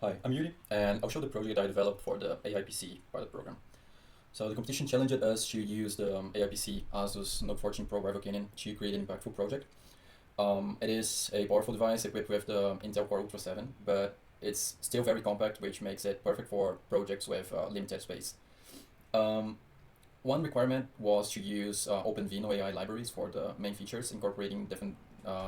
Hi, I'm Yuri, and I'll show the project I developed for the AIPC pilot program. So the competition challenged us to use the AIPC Asus Note 14 Pro Rival Canyon to create an impactful project. It is a powerful device equipped with the Intel Core Ultra 7, but it's still very compact, which makes it perfect for projects with limited space. Um, One requirement was to use OpenVINO AI libraries for the main features, incorporating different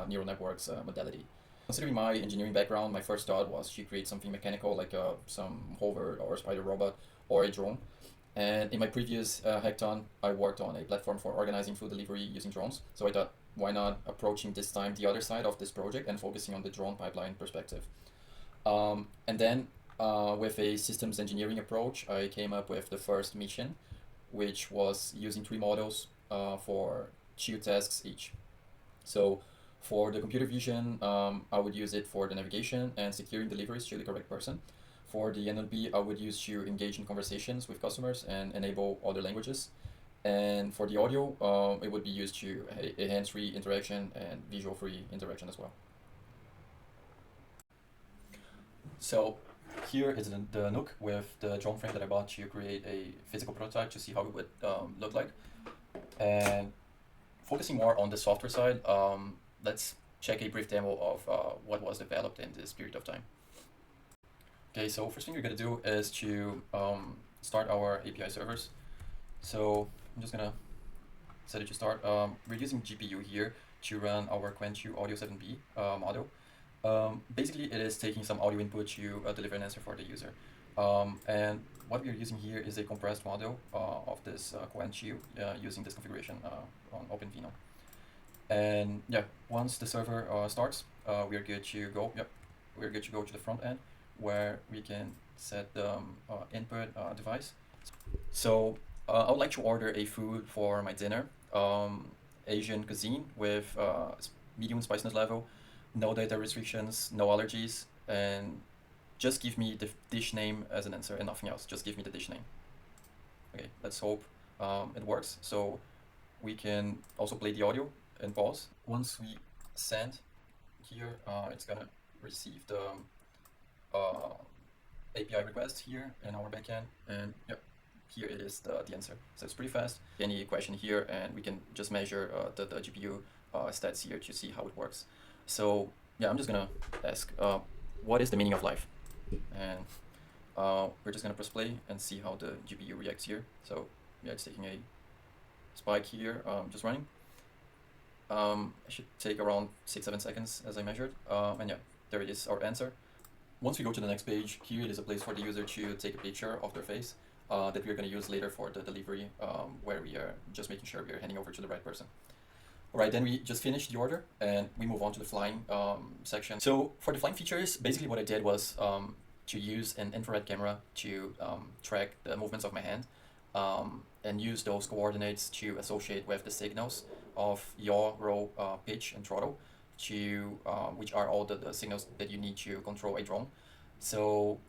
neural networks modality. Considering my engineering background, my first thought was to create something mechanical like some hover or spider robot or a drone. And in my previous hackathon, I worked on a platform for organizing food delivery using drones. So I thought, why not approaching this time the other side of this project and focusing on the drone pipeline perspective. And then with a systems engineering approach, I came up with the first mission, which was using three models for two tasks each. So for the computer vision, I would use it for the navigation and securing deliveries to the correct person. For the NLP, I would use to engage in conversations with customers and enable other languages. And for the audio, it would be used to a hands-free interaction and visual-free interaction as well. So here is the Nook with the drone frame that I bought to create a physical prototype to see how it would look like. And focusing more on the software side, let's check a brief demo of what was developed in this period of time. Okay, so first thing you're gonna do is to start our API servers. So I'm just gonna set it to start. We're using GPU here to run our Qwen2 Audio 7B model. Basically, it is taking some audio input to deliver an answer for the user. And what we are using here is a compressed model of this Qwen2 using this configuration on OpenVINO. And yeah, once the server starts, we are good to go. Yep, we're good to go to the front end where we can set the input device. So I would like to order a food for my dinner, Asian cuisine with medium spiciness level, no data restrictions, no allergies, and just give me the dish name as an answer and nothing else. Just give me the dish name. Okay, let's hope it works. So we can also play the audio and pause. Once we send here, it's gonna receive the API request here in our backend, and yep, here it is the answer. So it's pretty fast. Any question here, and we can just measure the GPU stats here to see how it works. So yeah, I'm just gonna ask, what is the meaning of life? And we're just gonna press play and see how the GPU reacts here. So yeah, it's taking a spike here, just running. It should take around 6-7 seconds as I measured. And yeah, there it is, our answer. Once we go to the next page, here it is a place for the user to take a picture of their face that we're going to use later for the delivery, where we are just making sure we are handing over to the right person. All right, then we just finished the order and we move on to the flying section. So for the flying features, basically what I did was to use an infrared camera to track the movements of my hand and use those coordinates to associate with the signals of yaw, roll, pitch, and throttle, to which are all the signals that you need to control a drone. So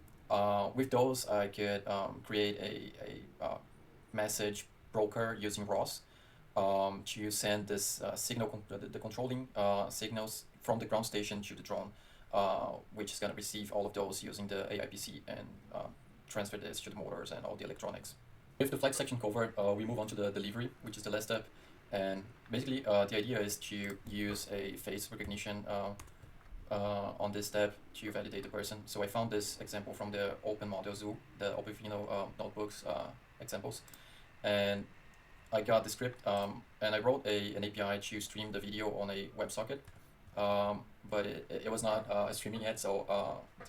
with those, I could create a message broker using ROS to send this signal, the controlling signals from the ground station to the drone, which is going to receive all of those using the AIPC and transfer this to the motors and all the electronics. With the flight section covered, we move on to the delivery, which is the last step. And basically, the idea is to use a face recognition on this step to validate the person. So I found this example from the Open Model Zoo, the OpenVINO notebooks examples. And I got the script and I wrote an API to stream the video on a WebSocket. But it was not streaming yet, so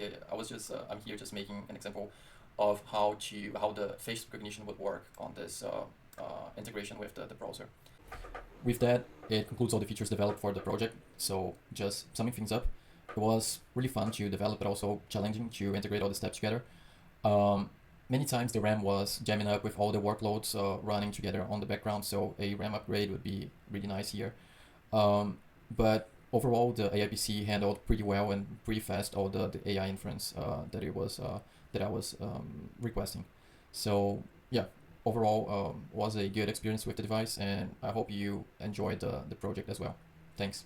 I'm here just making an example of how the face recognition would work on this integration with the browser. With that, it concludes all the features developed for the project. So just summing things up, it was really fun to develop, but also challenging to integrate all the steps together. Many times the RAM was jamming up with all the workloads running together on the background, so a RAM upgrade would be really nice here. But overall, the AIPC handled pretty well and pretty fast all the AI inference that I was requesting. So yeah, overall was a good experience with the device, and I hope you enjoyed the project as well. Thanks.